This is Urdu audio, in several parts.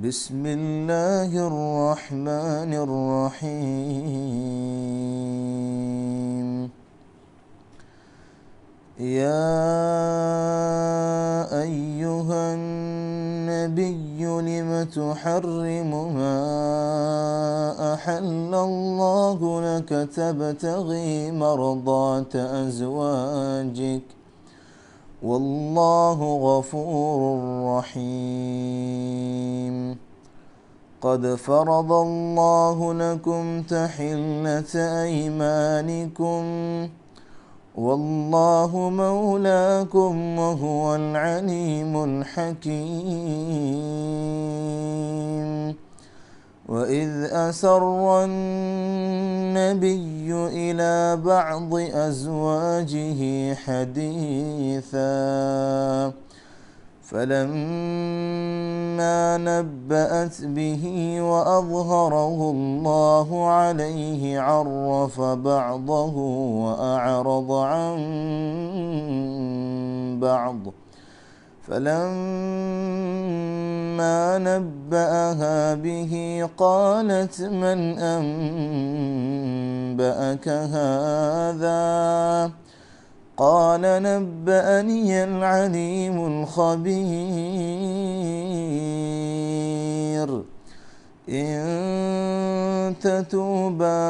بسم الله الرحمن الرحيم. يا أيها النبي لم تحرم ما أحل الله لك تبتغي مرضات أزواجك والله غفور رحيم. قد فرض الله لكم تحلة أيمانكم والله مولاكم وهو العليم الحكيم. وإذ أسر النبي إلى بعض أزواجه حديثا فلما نبأت به وأظهره الله عليه عرف بعضه وأعرض عن بعض فلما نبأها به قالت من أنبأك هذا قال نبأني العليم الخبير. إن تتوبا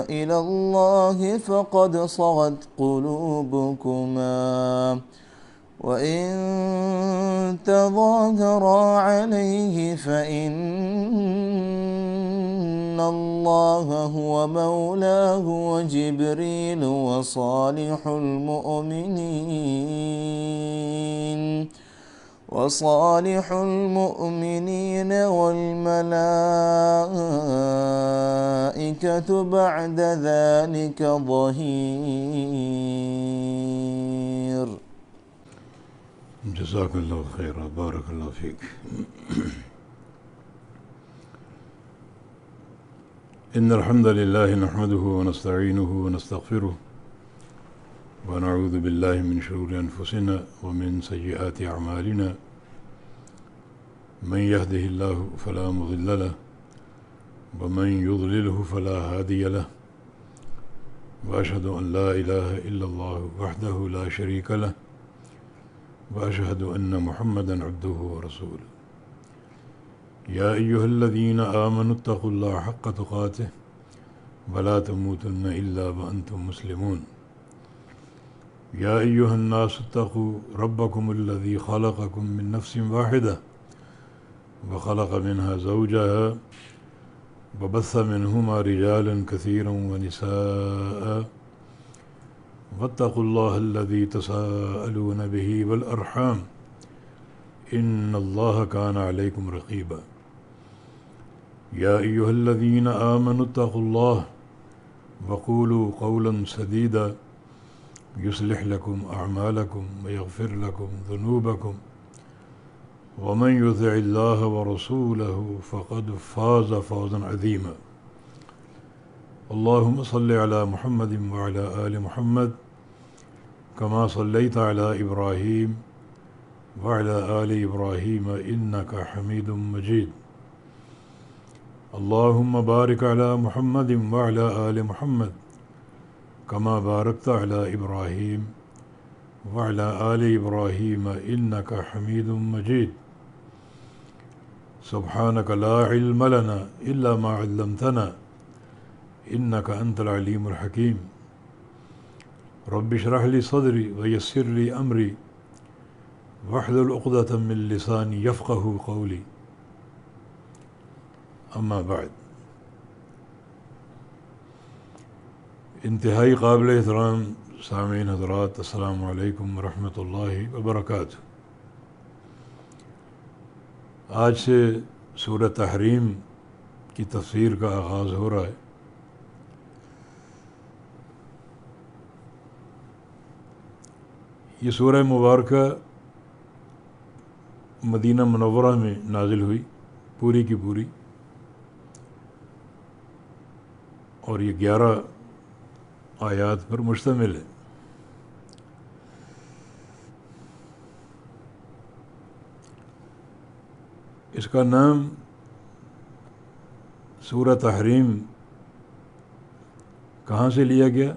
إلى الله فقد صغت قلوبكما وإن تظاهرا عليه فإن الله هو مولاه وجبريل وصالح المؤمنين والملائكة بعد ذلك ظهير. جزاک اللہ خیر، بارک اللہ فیک۔ ان الحمد للہ نحمده ونستعینه ونستغفره ونعوذ باللہ من شرور انفسنا ومن سیئات اعمالنا من يهده الله فلا مضل له ومن يضلله فلا هادي له واشهد ان لا اله الا الله وحده لا شريك له وأشهد أن محمدًا عبده ورسوله. يا أيها الذين آمنوا اتقوا الله حق تقاته ولا تموتن إلا وأنتم مسلمون. يا أيها الناس اتقوا ربكم الذي خلقكم من نفس واحدة وخلق منها زوجها وبث منهما رجالا كثيرا ونساء واتقوا الله الذي تساءلون به والأرحام إن الله كان عليكم رقيبا. يا أيها الذين آمنوا اتقوا الله وقولوا قولا سديدا يصلح لكم أعمالكم ويغفر لكم ذنوبكم ومن يطع الله ورسوله فقد فاز فوزا عظيما. اللهم صل على محمد وعلى آل محمد كما صليت على إبراهيم وعلى آل إبراهيم إنك حميد مجيد. اللهم بارك على محمد وعلى آل محمد كما باركت على إبراهيم وعلى آل إبراهيم إنك حميد مجيد. سبحانك لا علم لنا إلا ما علمتنا إنك أنت العليم الحكيم. رب اشرح لي صدري ويسر لي أمري واحلل عقدة من لساني يفقه قولي. أما بعد، انتہائی قابل احترام سامعین حضرات، السلام علیکم ورحمۃ اللہ وبرکاتہ۔ آج سے سورہ تحریم کی تفسیر کا آغاز ہو رہا ہے۔ یہ سورہ مبارکہ مدینہ منورہ میں نازل ہوئی، پوری کی پوری، اور یہ 11 آیات پر مشتمل ہے۔ اس کا نام سورہ تحریم کہاں سے لیا گیا؟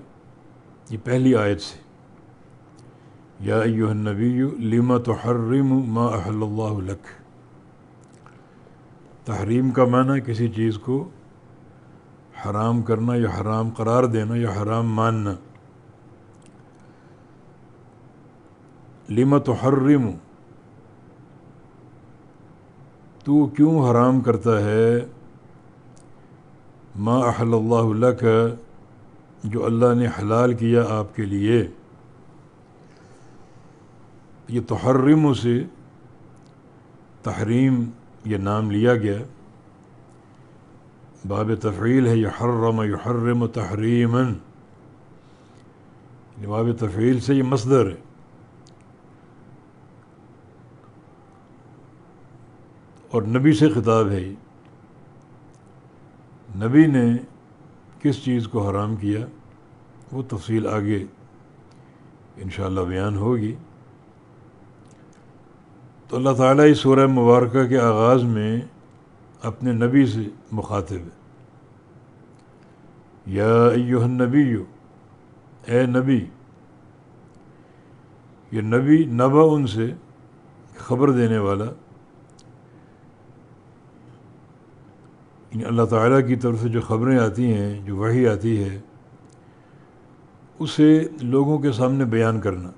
یہ پہلی آیت سے، یا ایھا النبی لم تحرم ما احل اللہ لک۔ تحریم کا معنی کسی چیز کو حرام کرنا یا حرام قرار دینا یا حرام ماننا۔ لم تحرم، تو کیوں حرام کرتا ہے، ما احل اللہ لک، جو اللہ نے حلال کیا آپ کے لیے۔ یہ تحرم سے تحریم یہ نام لیا گیا، باب تفعیل ہے، یحرم یحرم تحریما، باب تفعیل سے یہ مصدر ہے۔ اور نبی سے خطاب ہے، نبی نے کس چیز کو حرام کیا وہ تفصیل آگے انشاءاللہ بیان ہوگی۔ تو اللہ تعالیٰ اس سورہ مبارکہ کے آغاز میں اپنے نبی سے مخاطب ہے، یا ایھا النبی، اے نبی۔ یہ نبی نبا ان سے خبر دینے والا، یعنی اللہ تعالیٰ کی طرف سے جو خبریں آتی ہیں، جو وحی آتی ہے، اسے لوگوں کے سامنے بیان کرنا۔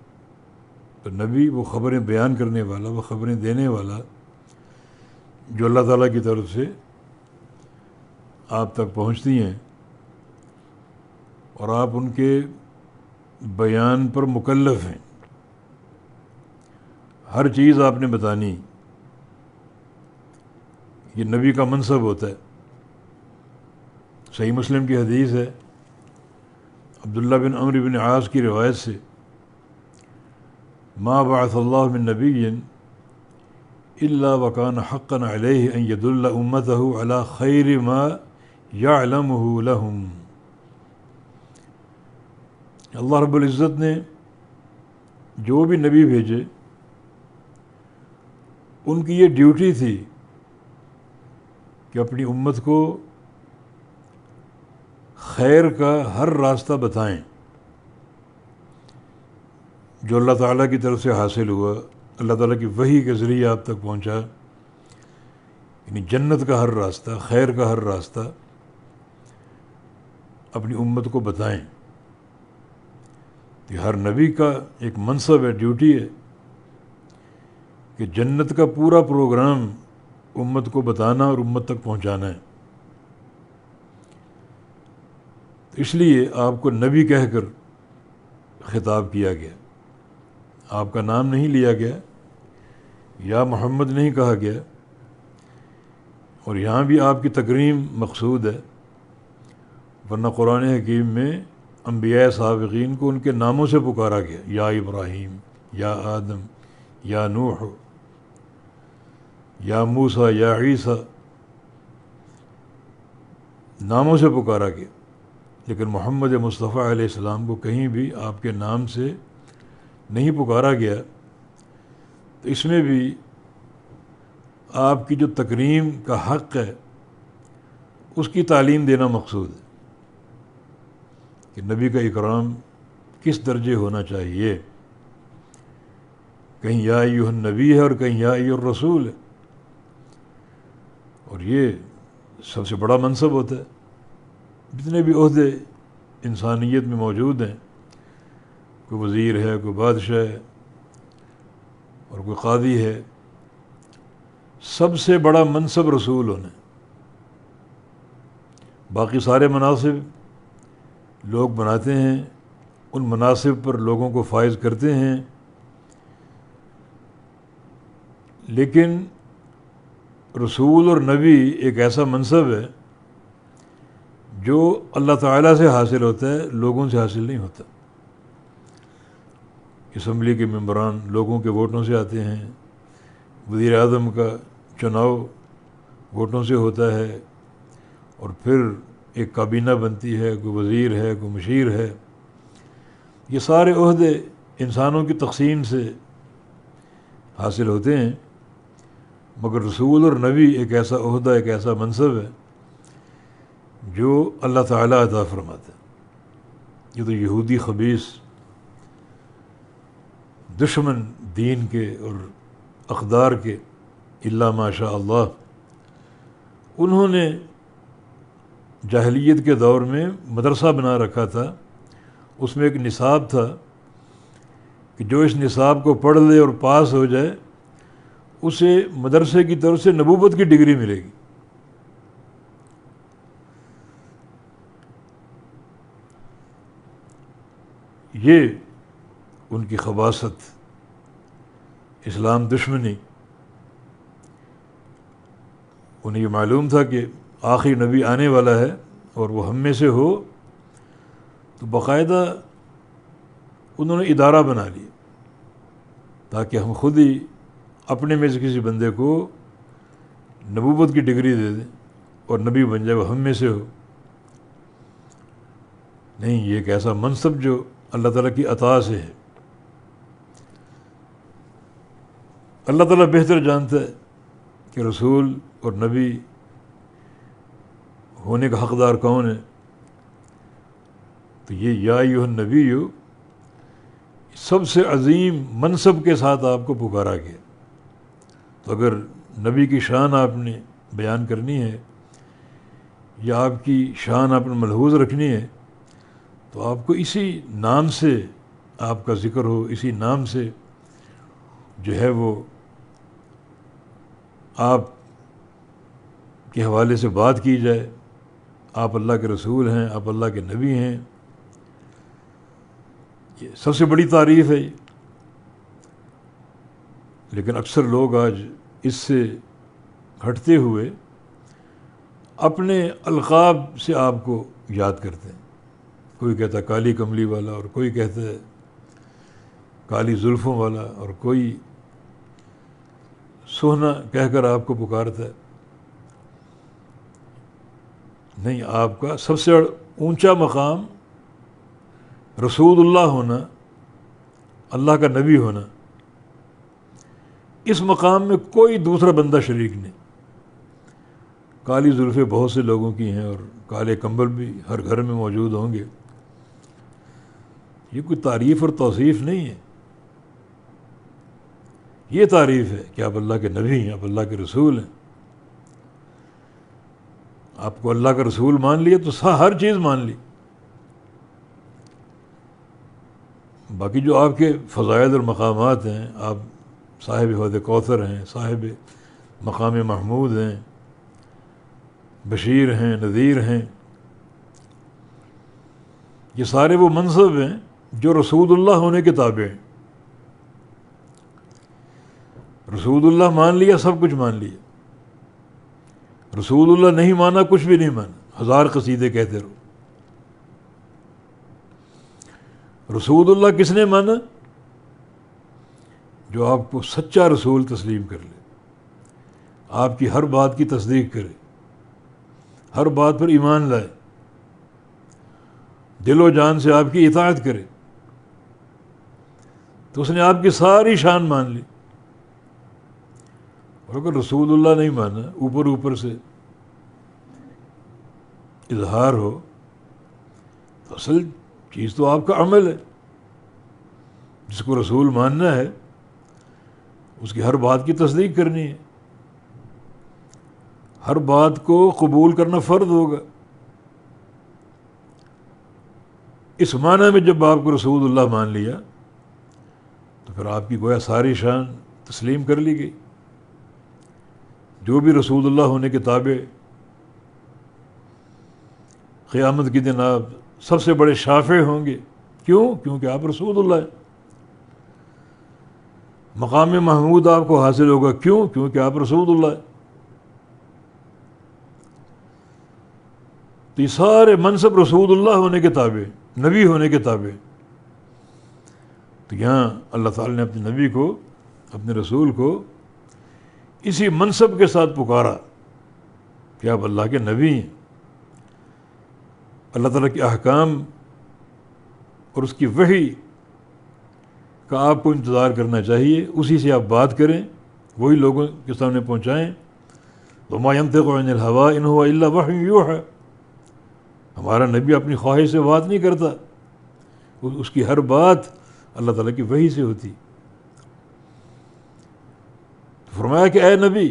تو نبی وہ خبریں بیان کرنے والا، وہ خبریں دینے والا جو اللہ تعالیٰ کی طرف سے آپ تک پہنچتی ہیں، اور آپ ان کے بیان پر مکلف ہیں۔ ہر چیز آپ نے بتانی، یہ نبی کا منصب ہوتا ہے۔ صحیح مسلم کی حدیث ہے، عبداللہ بن عمرو بن عاص کی روایت سے، ما بعث اللہ من نبی الا وکان حقا علیہ ان یدل امتہ علی خیر ما یعلمہ لہم۔ اللہ رب العزت نے جو بھی نبی بھیجے، ان کی یہ ڈیوٹی تھی کہ اپنی امت کو خیر کا ہر راستہ بتائیں جو اللہ تعالیٰ کی طرف سے حاصل ہوا، اللہ تعالیٰ کی وحی کے ذریعے آپ تک پہنچا، یعنی جنت کا ہر راستہ، خیر کا ہر راستہ اپنی امت کو بتائیں۔ یہ ہر نبی کا ایک منصب ہے، ڈیوٹی ہے کہ جنت کا پورا پروگرام امت کو بتانا اور امت تک پہنچانا ہے۔ اس لیے آپ کو نبی کہہ کر خطاب کیا گیا، آپ کا نام نہیں لیا گیا، یا محمد نہیں کہا گیا، اور یہاں بھی آپ کی تکریم مقصود ہے، ورنہ قرآن حکیم میں انبیاء سابقین کو ان کے ناموں سے پکارا گیا، یا ابراہیم، یا آدم، یا نوح، یا موسیٰ، یا عیسیٰ، ناموں سے پکارا گیا۔ لیکن محمد مصطفیٰ علیہ السلام کو کہیں بھی آپ کے نام سے نہیں پکارا گیا۔ تو اس میں بھی آپ کی جو تکریم کا حق ہے اس کی تعلیم دینا مقصود ہے کہ نبی کا اکرام کس درجے ہونا چاہیے۔ کہیں یا ایھا النبی ہے اور کہیں یا ایھا الرسول ہے، اور یہ سب سے بڑا منصب ہوتا ہے۔ جتنے بھی عہدے انسانیت میں موجود ہیں، کوئی وزیر ہے، کوئی بادشاہ ہے، اور کوئی قاضی ہے، سب سے بڑا منصب رسول ہونا ہے۔ باقی سارے مناصب لوگ بناتے ہیں، ان مناصب پر لوگوں کو فائز کرتے ہیں، لیکن رسول اور نبی ایک ایسا منصب ہے جو اللہ تعالیٰ سے حاصل ہوتا ہے، لوگوں سے حاصل نہیں ہوتا۔ اسمبلی کے ممبران لوگوں کے ووٹوں سے آتے ہیں، وزیر اعظم کا چناؤ ووٹوں سے ہوتا ہے، اور پھر ایک کابینہ بنتی ہے، کوئی وزیر ہے، کوئی مشیر ہے۔ یہ سارے عہدے انسانوں کی تقسیم سے حاصل ہوتے ہیں، مگر رسول اور نبی ایک ایسا عہدہ، ایک ایسا منصب ہے جو اللہ تعالیٰ عطا فرماتا ہے۔ یہ تو یہودی خبیث دشمن دین کے اور اقدار کے، الا ماشاء اللہ، انہوں نے جاہلیت کے دور میں مدرسہ بنا رکھا تھا، اس میں ایک نصاب تھا کہ جو اس نصاب کو پڑھ لے اور پاس ہو جائے اسے مدرسے کی طرف سے نبوت کی ڈگری ملے گی۔ یہ ان کی خباثت، اسلام دشمنی، انہیں یہ معلوم تھا کہ آخری نبی آنے والا ہے اور وہ ہم میں سے ہو، تو باقاعدہ انہوں نے ادارہ بنا لیا تاکہ ہم خود ہی اپنے میں سے کسی بندے کو نبوت کی ڈگری دے دیں اور نبی بن جائے، وہ ہم میں سے ہو۔ نہیں، یہ ایک ایسا منصب جو اللہ تعالیٰ کی عطا سے ہے۔ اللہ تعالیٰ بہتر جانتا ہے کہ رسول اور نبی ہونے کا حقدار کون ہے۔ تو یہ یا ایھا النبی سب سے عظیم منصب کے ساتھ آپ کو پکارا گیا۔ تو اگر نبی کی شان آپ نے بیان کرنی ہے یا آپ کی شان آپ نے ملحوظ رکھنی ہے تو آپ کو اسی نام سے آپ کا ذکر ہو، اسی نام سے جو ہے وہ آپ کے حوالے سے بات کی جائے۔ آپ اللہ کے رسول ہیں، آپ اللہ کے نبی ہیں، یہ سب سے بڑی تعریف ہے۔ لیکن اکثر لوگ آج اس سے ہٹتے ہوئے اپنے القاب سے آپ کو یاد کرتے ہیں۔ کوئی کہتا ہے کالی کملی والا، اور کوئی کہتا ہے کالی زلفوں والا، اور کوئی سوہنا کہہ کر آپ کو پکارتا ہے۔ نہیں، آپ کا سب سے اونچا مقام رسول اللہ ہونا، اللہ کا نبی ہونا، اس مقام میں کوئی دوسرا بندہ شریک نہیں۔ کالی زلفیں بہت سے لوگوں کی ہیں اور کالے کمبل بھی ہر گھر میں موجود ہوں گے، یہ کوئی تعریف اور توصیف نہیں ہے۔ یہ تعریف ہے کہ آپ اللہ کے نبی ہیں، آپ اللہ کے رسول ہیں۔ آپ کو اللہ کا رسول مان لیا تو ہر چیز مان لی۔ باقی جو آپ کے فضائل اور مقامات ہیں، آپ صاحب حوض کوثر ہیں، صاحب مقام محمود ہیں، بشیر ہیں، نذیر ہیں، یہ سارے وہ منصب ہیں جو رسول اللہ ہونے کے تابع ہیں۔ رسول اللہ مان لیا، سب کچھ مان لیا۔ رسول اللہ نہیں مانا، کچھ بھی نہیں مانا، ہزار قصیدے کہتے رہو۔ رسول اللہ کس نے مانا؟ جو آپ کو سچا رسول تسلیم کر لے، آپ کی ہر بات کی تصدیق کرے، ہر بات پر ایمان لائے، دل و جان سے آپ کی اطاعت کرے، تو اس نے آپ کی ساری شان مان لی۔ اور اگر رسول اللہ نہیں مانا، اوپر اوپر سے اظہار ہو، تو اصل چیز تو آپ کا عمل ہے۔ جس کو رسول ماننا ہے اس کی ہر بات کی تصدیق کرنی ہے، ہر بات کو قبول کرنا فرض ہوگا۔ اس معنی میں جب آپ کو رسول اللہ مان لیا تو پھر آپ کی گویا ساری شان تسلیم کر لی گئی۔ جو بھی رسول اللہ ہونے کے تابع، قیامت کے دن آپ سب سے بڑے شافع ہوں گے۔ کیوں؟ کیونکہ آپ رسول اللہ ہیں۔ مقام محمود آپ کو حاصل ہوگا، کیوں؟ کیونکہ آپ رسول اللہ ہیں۔ تو یہ سارے منصب رسول اللہ ہونے کے تابع، نبی ہونے کے تابع۔ تو یہاں اللہ تعالیٰ نے اپنے نبی کو، اپنے رسول کو اسی منصب کے ساتھ پکارا کہ آپ اللہ کے نبی ہیں۔ اللہ تعالیٰ کے احکام اور اس کی وحی کا آپ کو انتظار کرنا چاہیے، اسی سے آپ بات کریں، وہی لوگوں کے سامنے پہنچائیں. وما ينطق عن الهوى ان هو الا وحی یوحى. ہمارا نبی اپنی خواہش سے بات نہیں کرتا، اس کی ہر بات اللہ تعالیٰ کی وحی سے ہوتی. فرمایا کہ اے نبی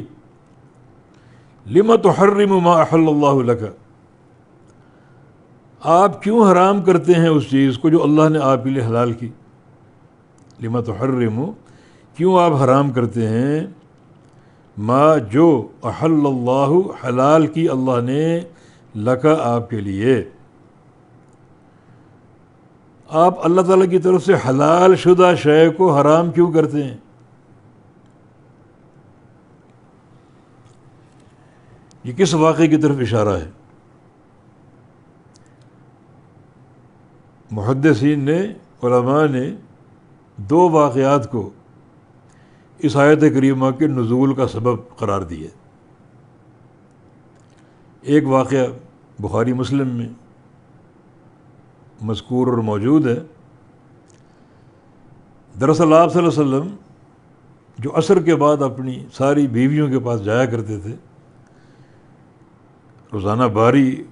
لما تحرم ما احل اللہ لک، آپ کیوں حرام کرتے ہیں اس چیز کو جو اللہ نے آپ کے لیے حلال کی. لما تحرم، کیوں آپ حرام کرتے ہیں، ما جو احل اللہ حلال کی اللہ نے لک آپ کے لیے. آپ اللہ تعالیٰ کی طرف سے حلال شدہ شے کو حرام کیوں کرتے ہیں؟ یہ کس واقعے کی طرف اشارہ ہے؟ محدثین نے، علماء نے دو واقعات کو اس آیت کریمہ کے نزول کا سبب قرار دیا. ایک واقعہ بخاری مسلم میں مذکور اور موجود ہے. دراصل آپ صلی اللہ علیہ وسلم جو عصر کے بعد اپنی ساری بیویوں کے پاس جایا کرتے تھے، روزانہ باری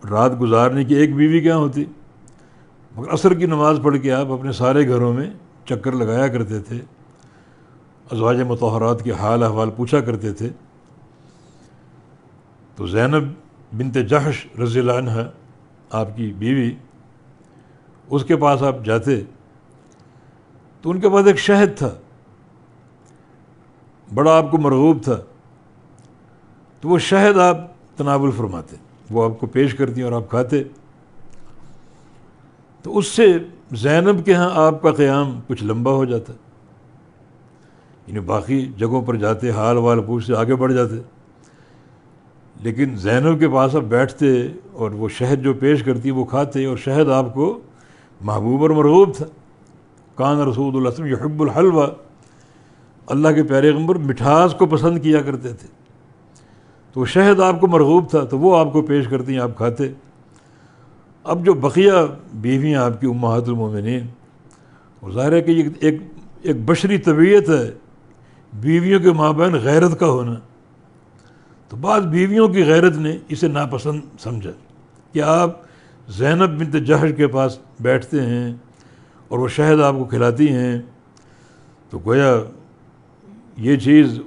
رات گزارنے کی ایک بیوی کیا ہوتی، مگر عصر کی نماز پڑھ کے آپ اپنے سارے گھروں میں چکر لگایا کرتے تھے، ازواج مطہرات کے حال احوال پوچھا کرتے تھے. تو زینب بنت جحش رضی اللہ عنہ آپ کی بیوی، اس کے پاس آپ جاتے تو ان کے پاس ایک شہد تھا، بڑا آپ کو مرغوب تھا. تو وہ شہد آپ تناول فرماتے، وہ آپ کو پیش کرتی اور آپ کھاتے. تو اس سے زینب کے ہاں آپ کا قیام کچھ لمبا ہو جاتا، یعنی باقی جگہوں پر جاتے حال وال پوچھتے آگے بڑھ جاتے، لیکن زینب کے پاس آپ بیٹھتے اور وہ شہد جو پیش کرتی وہ کھاتے، اور شہد آپ کو محبوب اور مرغوب تھا. کان رسول اللہ صلی اللہ علیہ وسلم یحب الحلوہ، اللہ کے پیغمبر مٹھاس کو پسند کیا کرتے تھے. تو شہد آپ کو مرغوب تھا تو وہ آپ کو پیش کرتی ہیں، آپ کھاتے. اب جو بقیہ بیویاں آپ کی امہات المومنین، وہ ظاہر ہے کہ یہ ایک بشری طبیعت ہے بیویوں کے مابین غیرت کا ہونا. تو بعض بیویوں کی غیرت نے اسے ناپسند سمجھا کہ آپ زینب بنت جحش کے پاس بیٹھتے ہیں اور وہ شہد آپ کو کھلاتی ہیں، تو گویا یہ چیز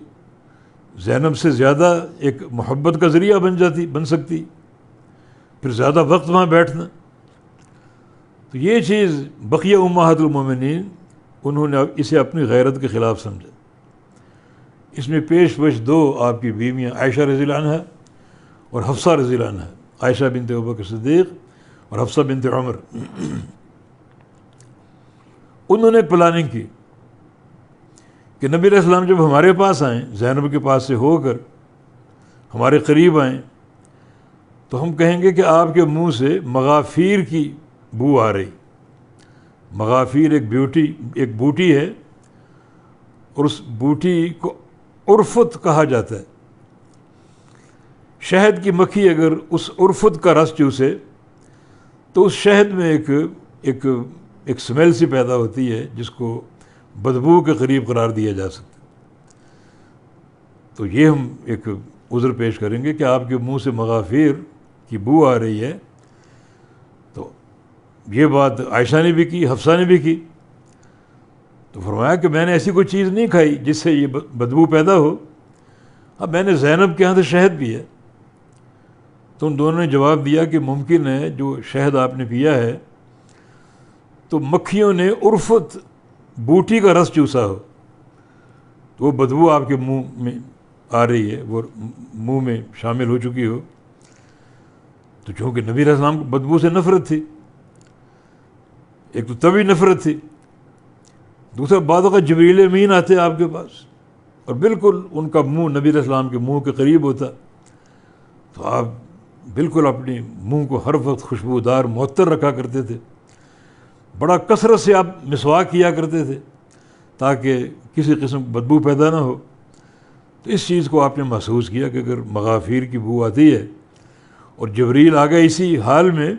زینب سے زیادہ ایک محبت کا ذریعہ بن سکتی، پھر زیادہ وقت وہاں بیٹھنا. تو یہ چیز بقیہ امہات المومنین انہوں نے اسے اپنی غیرت کے خلاف سمجھا. اس میں پیش دو آپ کی بیویاں عائشہ رضی اللہ عنہ اور حفصہ رضی اللہ عنہ، عائشہ بنت ابوبکر صدیق اور حفصہ بنت عمر. انہوں نے پلاننگ کی کہ نبی علیہ السلام جب ہمارے پاس آئیں، زینب کے پاس سے ہو کر ہمارے قریب آئیں، تو ہم کہیں گے کہ آپ کے منہ سے مغافیر کی بو آ رہی. مغافیر ایک بوٹی ہے، اور اس بوٹی کو عرفت کہا جاتا ہے. شہد کی مکھی اگر اس عرفت کا رس چوسے تو اس شہد میں ایک سمیل سی پیدا ہوتی ہے جس کو بدبو کے قریب قرار دیا جا سکتا. تو یہ ہم ایک عذر پیش کریں گے کہ آپ کے منہ سے مغافیر کی بو آ رہی ہے. تو یہ بات عائشہ نے بھی کی، حفصہ نے بھی کی. تو فرمایا کہ میں نے ایسی کوئی چیز نہیں کھائی جس سے یہ بدبو پیدا ہو. اب میں نے زینب کے ہاں سے شہد پیا. تو ان دونوں نے جواب دیا کہ ممکن ہے جو شہد آپ نے پیا ہے تو مکھیوں نے عرفت بوٹی کا رس چوسا ہو، تو وہ بدبو آپ کے منہ میں آ رہی ہے، وہ منہ میں شامل ہو چکی ہو. تو چونکہ نبی علیہ السلام کو بدبو سے نفرت تھی، ایک تو طبعی نفرت تھی، دوسرا بعض اوقات جبریل امین آتے آپ کے پاس اور بالکل ان کا منہ نبی علیہ السلام کے منہ کے قریب ہوتا، تو آپ بالکل اپنے منہ کو ہر وقت خوشبودار معطر رکھا کرتے تھے. بڑا کثرت سے آپ مسواک کیا کرتے تھے تاکہ کسی قسم کی بدبو پیدا نہ ہو. تو اس چیز کو آپ نے محسوس کیا کہ اگر مغافیر کی بو آتی ہے اور جبریل آ گئے اسی حال میں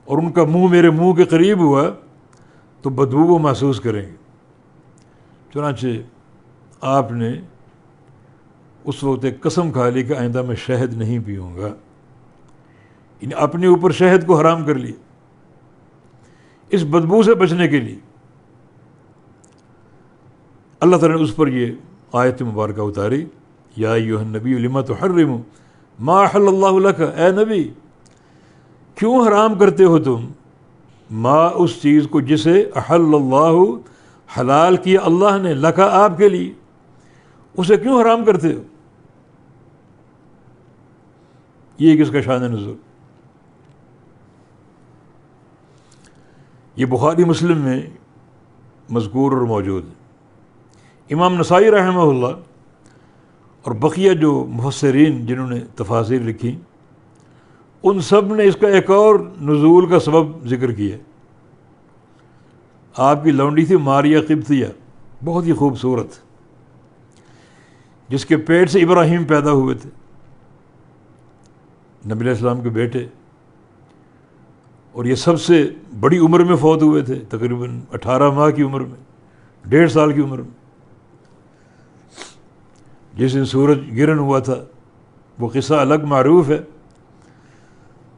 اور ان کا منہ میرے منہ کے قریب ہوا تو بدبو وہ محسوس کریں گے. چنانچہ آپ نے اس وقت ایک قسم کھا لی کہ آئندہ میں شہد نہیں پیوں گا، یعنی اپنے اوپر شہد کو حرام کر لیا اس بدبو سے بچنے کے لیے۔ اللہ تعالیٰ نے اس پر یہ آیت مبارکہ اتاری، یا ایھا النبی لما تحرم ما احل اللہ لک، اے نبی کیوں حرام کرتے ہو تم ما اس چیز کو جسے احل اللہ حلال کیا اللہ نے، لکا آپ کے لیے، اسے کیوں حرام کرتے ہو؟ یہ کس کا شان نزول؟ یہ بخاری مسلم میں مذکور اور موجود ہے۔ امام نسائی رحمہ اللہ اور بقیہ جو مفسرین جنہوں نے تفاسیر لکھی، ان سب نے اس کا ایک اور نزول کا سبب ذکر کیا۔ آپ کی لونڈی تھی ماریہ قبطیہ، بہت ہی خوبصورت، جس کے پیٹ سے ابراہیم پیدا ہوئے تھے، نبی علیہ السلام کے بیٹے، اور یہ سب سے بڑی عمر میں فوت ہوئے تھے، تقریباً 18 ماہ کی عمر میں، 1.5 سال کی عمر میں۔ جس دن سورج گرہن ہوا تھا وہ قصہ الگ معروف ہے۔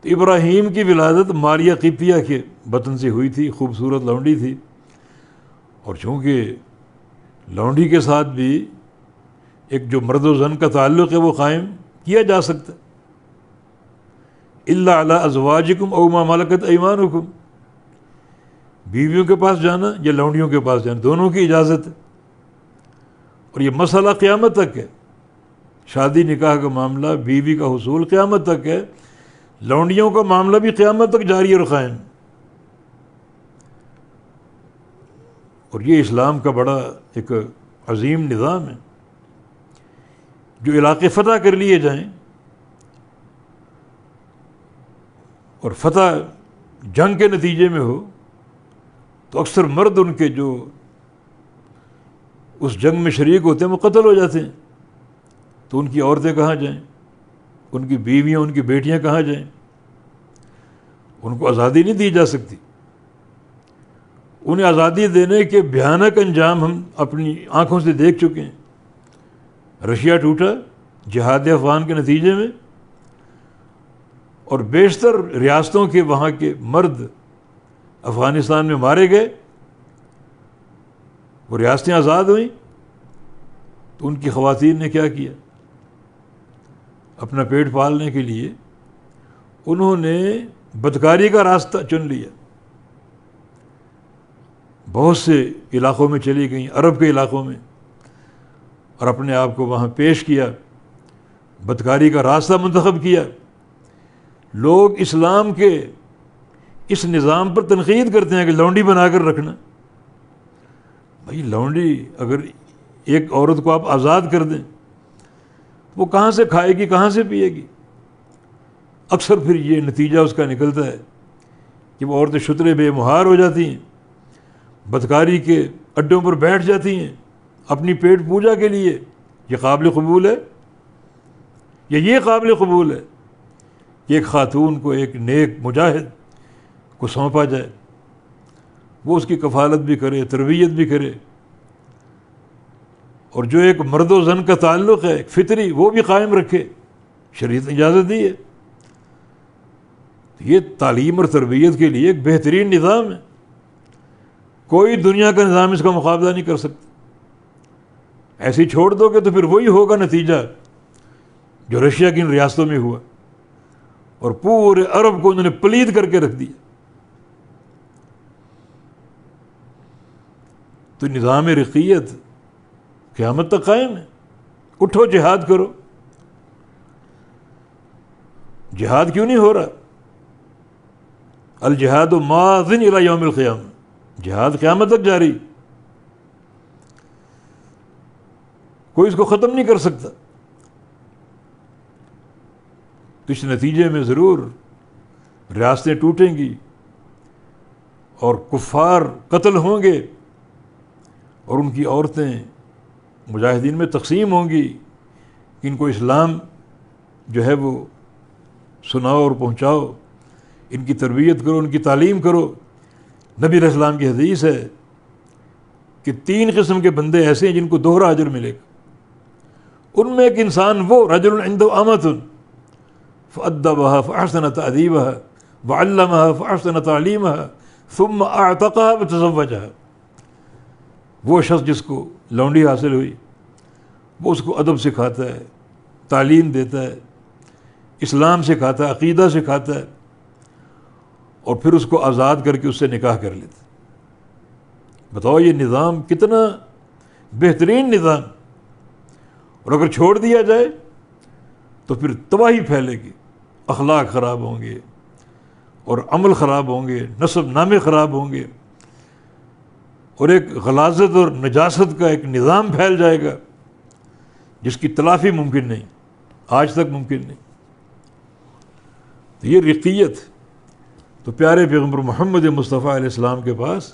تو ابراہیم کی ولادت ماریہ قبطیہ کے بطن سے ہوئی تھی، خوبصورت لونڈی تھی، اور چونکہ لونڈی کے ساتھ بھی ایک جو مرد و زن کا تعلق ہے وہ قائم کیا جا سکتا، الا علی ازواجکم او ما ملکت ایمانکم، بیویوں کے پاس جانا یا لونڈیوں کے پاس جانا، دونوں کی اجازت ہے۔ اور یہ مسئلہ قیامت تک ہے، شادی نکاح کا معاملہ، بیوی کا حصول قیامت تک ہے، لونڈیوں کا معاملہ بھی قیامت تک جاری اور قائم۔ اور یہ اسلام کا بڑا ایک عظیم نظام ہے۔ جو علاقے فتح کر لیے جائیں، اور فتح جنگ کے نتیجے میں ہو، تو اکثر مرد ان کے جو اس جنگ میں شریک ہوتے ہیں وہ قتل ہو جاتے ہیں، تو ان کی عورتیں کہاں جائیں، ان کی بیویاں، ان کی بیٹیاں کہاں جائیں؟ ان کو آزادی نہیں دی جا سکتی۔ انہیں آزادی دینے کے بھیانک انجام ہم اپنی آنکھوں سے دیکھ چکے ہیں۔ رشیا ٹوٹا جہاد افغان کے نتیجے میں، اور بیشتر ریاستوں کے وہاں کے مرد افغانستان میں مارے گئے، وہ ریاستیں آزاد ہوئیں، تو ان کی خواتین نے کیا کیا؟ اپنا پیٹ پالنے کے لیے انہوں نے بدکاری کا راستہ چن لیا، بہت سے علاقوں میں چلی گئیں، عرب کے علاقوں میں، اور اپنے آپ کو وہاں پیش کیا، بدکاری کا راستہ منتخب کیا۔ لوگ اسلام کے اس نظام پر تنقید کرتے ہیں کہ لونڈی بنا کر رکھنا۔ بھائی لونڈی اگر ایک عورت کو آپ آزاد کر دیں، وہ کہاں سے کھائے گی، کہاں سے پیے گی؟ اکثر پھر یہ نتیجہ اس کا نکلتا ہے کہ وہ عورتیں شترے بے مہار ہو جاتی ہیں، بدکاری کے اڈوں پر بیٹھ جاتی ہیں اپنی پیٹ پوجا کے لیے۔ یہ قابل قبول ہے؟ یہ قابل قبول ہے کہ ایک خاتون کو ایک نیک مجاہد کو سونپا جائے، وہ اس کی کفالت بھی کرے، تربیت بھی کرے، اور جو ایک مرد و زن کا تعلق ہے فطری وہ بھی قائم رکھے؟ شریعت نے اجازت دی ہے۔ یہ تعلیم اور تربیت کے لیے ایک بہترین نظام ہے، کوئی دنیا کا نظام اس کا مقابلہ نہیں کر سکتا۔ ایسے چھوڑ دو گے تو پھر وہی ہوگا نتیجہ جو رشیا کی ان ریاستوں میں ہوا، اور پورے عرب کو انہوں نے پلید کر کے رکھ دیا۔ تو نظام رقیت قیامت تک قائم ہے۔ اٹھو جہاد کرو۔ جہاد کیوں نہیں ہو رہا؟ الجہاد ماض الی یوم القیامہ، جہاد قیامت تک جاری، کوئی اس کو ختم نہیں کر سکتا۔ تو اس نتیجے میں ضرور ریاستیں ٹوٹیں گی اور کفار قتل ہوں گے، اور ان کی عورتیں مجاہدین میں تقسیم ہوں گی کہ ان کو اسلام جو ہے وہ سناؤ اور پہنچاؤ، ان کی تربیت کرو، ان کی تعلیم کرو۔ نبی علیہ السلام کی حدیث ہے کہ 3 قسم کے بندے ایسے ہیں جن کو دوہرا اجر ملے گا. ان میں ایک انسان وہ رجل عنده امۃ فأدبها فأحسن تأدیبها وعلمها فأحسن تعلیمها ثم اعتقها وتزوجها. وہ شخص جس کو لونڈی حاصل ہوئی وہ اس کو ادب سکھاتا ہے، تعلیم دیتا ہے، اسلام سکھاتا ہے، عقیدہ سکھاتا ہے، اور پھر اس کو آزاد کر کے اس سے نکاح کر لیتا ہے. بتاؤ یہ نظام کتنا بہترین نظام. اور اگر چھوڑ دیا جائے تو پھر تباہی پھیلے گی، اخلاق خراب ہوں گے اور عمل خراب ہوں گے، نسب نامے خراب ہوں گے، اور ایک غلاظت اور نجاست کا ایک نظام پھیل جائے گا جس کی تلافی ممکن نہیں، آج تک ممکن نہیں. تو یہ رقیت تو پیارے پیغمبر محمد مصطفیٰ علیہ السلام کے پاس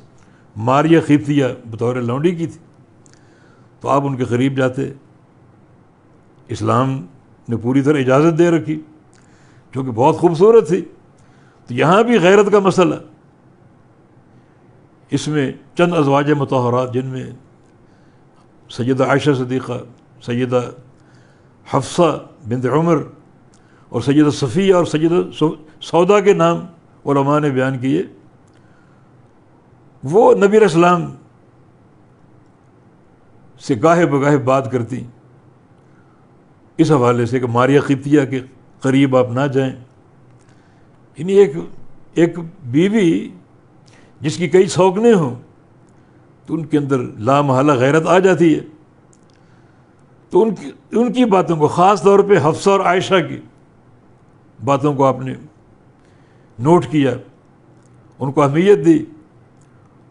ماریہ خیتیہ بطور لونڈی کی تھی. تو آپ ان کے قریب جاتے، اسلام نے پوری طرح اجازت دے رکھی چونکہ بہت خوبصورت تھی. تو یہاں بھی غیرت کا مسئلہ، اس میں چند ازواج مطہرات جن میں سیدہ عائشہ صدیقہ، سیدہ حفصہ بنت عمر اور سیدہ صفیہ اور سیدہ سودا کے نام علماء نے بیان کیے، وہ نبی علیہ السلام سے گاہے بگاہے بات کرتی اس حوالے سے کہ ماریہ خیتیہ کے قریب آپ نہ جائیں. یعنی ایک بیوی جس کی کئی سوگنے ہوں تو ان کے اندر لامحالہ غیرت آ جاتی ہے. تو ان کی باتوں کو، خاص طور پہ حفصہ اور عائشہ کی باتوں کو آپ نے نوٹ کیا، ان کو اہمیت دی،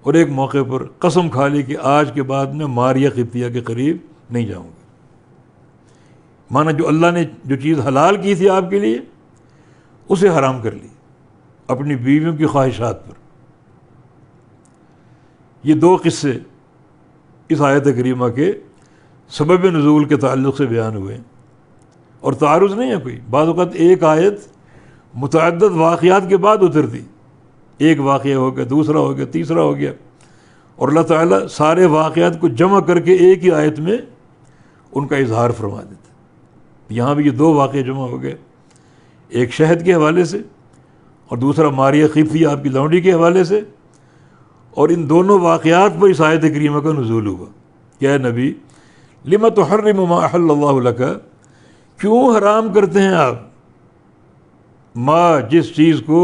اور ایک موقع پر قسم کھا لی کہ آج کے بعد میں ماریہ خیتیہ کے قریب نہیں جاؤں گا. مانا جو اللہ نے جو چیز حلال کی تھی آپ کے لیے اسے حرام کر لی اپنی بیویوں کی خواہشات پر. یہ 2 قصے اس آیت کریمہ کے سبب نزول کے تعلق سے بیان ہوئے ہیں، اور تعارض نہیں ہے کوئی. بعض اوقات ایک آیت متعدد واقعات کے بعد اترتی، ایک واقعہ ہو گیا، دوسرا ہو گیا، تیسرا ہو گیا، اور اللہ تعالیٰ سارے واقعات کو جمع کر کے ایک ہی آیت میں ان کا اظہار فرما دیتا. یہاں بھی یہ 2 واقعے جمع ہو گئے، ایک شہد کے حوالے سے اور دوسرا ماریہ خیتیہ آپ کی لونڈی کے حوالے سے. اور ان دونوں واقعات پر اس آیت کریمہ کا نزول ہوا کہ اے نبی لم تحرم ما احل اللہ لک، کیوں حرام کرتے ہیں آپ ما جس چیز کو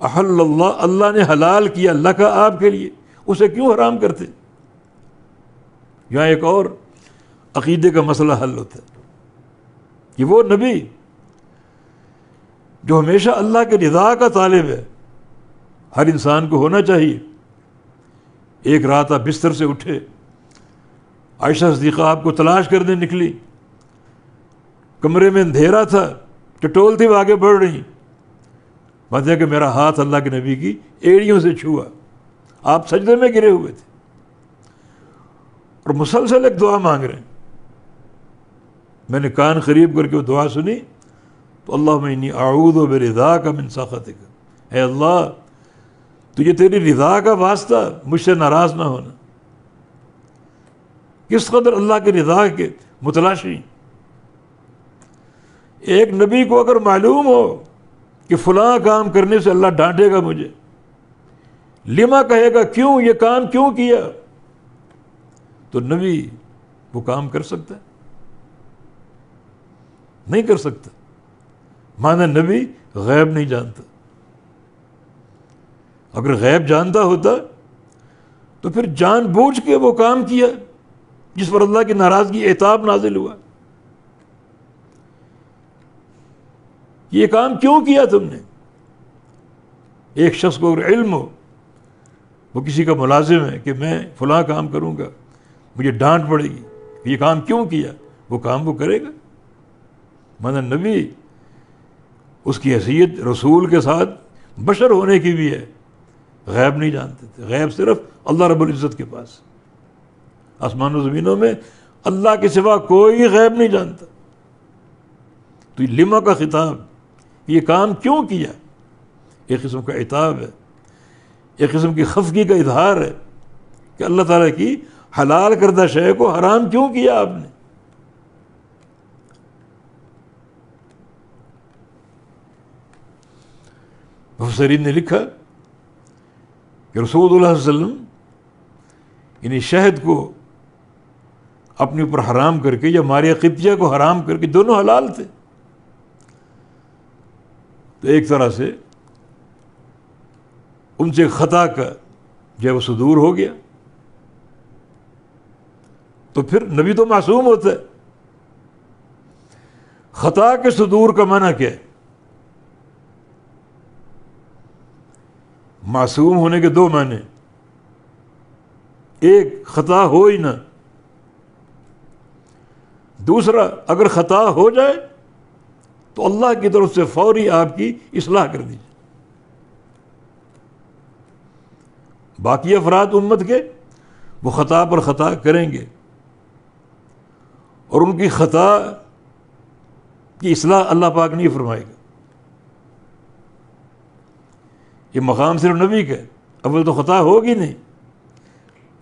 احل اللہ، اللہ نے حلال کیا، لک آپ کے لیے، اسے کیوں حرام کرتے. یہاں ایک اور عقیدے کا مسئلہ حل ہوتا ہے. یہ وہ نبی جو ہمیشہ اللہ کے رضا کا طالب ہے، ہر انسان کو ہونا چاہیے. ایک رات آپ بستر سے اٹھے، عائشہ صدیقہ آپ کو تلاش کرنے نکلی، کمرے میں اندھیرا تھا، ٹٹول تھی، وہ آگے بڑھ رہی، بات ہے کہ میرا ہاتھ اللہ کے نبی کی ایڑیوں سے چھوا، آپ سجدے میں گرے ہوئے تھے اور مسلسل ایک دعا مانگ رہے ہیں. میں نے کان قریب کر کے وہ دعا سنی تو اللہم انی اعوذ برضاک من سخطک، اے اللہ تجھے تیری رضا کا واسطہ مجھ سے ناراض نہ ہونا. کس قدر اللہ کے رضا کے متلاشی. ایک نبی کو اگر معلوم ہو کہ فلاں کام کرنے سے اللہ ڈانٹے گا مجھے، لما کہے گا، کیوں یہ کام کیوں کیا، تو نبی وہ کام کر سکتا ہے؟ نہیں کر سکتا. مانا نبی غیب نہیں جانتا. اگر غیب جانتا ہوتا تو پھر جان بوجھ کے وہ کام کیا جس پر اللہ کی ناراضگی، عتاب نازل ہوا. یہ کام کیوں کیا تم نے؟ ایک شخص کو اگر علم ہو، وہ کسی کا ملازم ہے کہ میں فلاں کام کروں گا، مجھے ڈانٹ پڑے گی، یہ کام کیوں کیا، وہ کام وہ کرے گا. مانا نبی اس کی حیثیت رسول کے ساتھ بشر ہونے کی بھی ہے، غیب نہیں جانتے تھے. غیب صرف اللہ رب العزت کے پاس، آسمان و زمینوں میں اللہ کے سوا کوئی غیب نہیں جانتا. تو یہ لما کا خطاب، یہ کام کیوں کیا، ایک قسم کا عتاب ہے، ایک قسم کی خفگی کا اظہار ہے کہ اللہ تعالیٰ کی حلال کردہ شے کو حرام کیوں کیا آپ نے؟ مفسرین نے لکھا کہ رسول اللہ صلی اللہ علیہ وسلم یعنی شہد کو اپنے اوپر حرام کر کے یا ماریہ قبطیہ کو حرام کر کے دونوں حلال تھے. تو ایک طرح سے ان سے خطا کا جو ہے وہ صدور ہو گیا. تو پھر نبی تو معصوم ہوتا ہے. خطا کے صدور کا معنی کیا ہے؟ معصوم ہونے کے دو معنی. ایک خطا ہو ہی نہ، دوسرا اگر خطا ہو جائے تو اللہ کی طرف سے فوری آپ کی اصلاح کر دیجیے. باقی افراد امت کے وہ خطا پر خطا کریں گے اور ان کی خطا کی اصلاح اللہ پاک نہیں فرمائے گا. یہ مقام صرف نبی کا ہے. اول تو خطا ہوگی نہیں،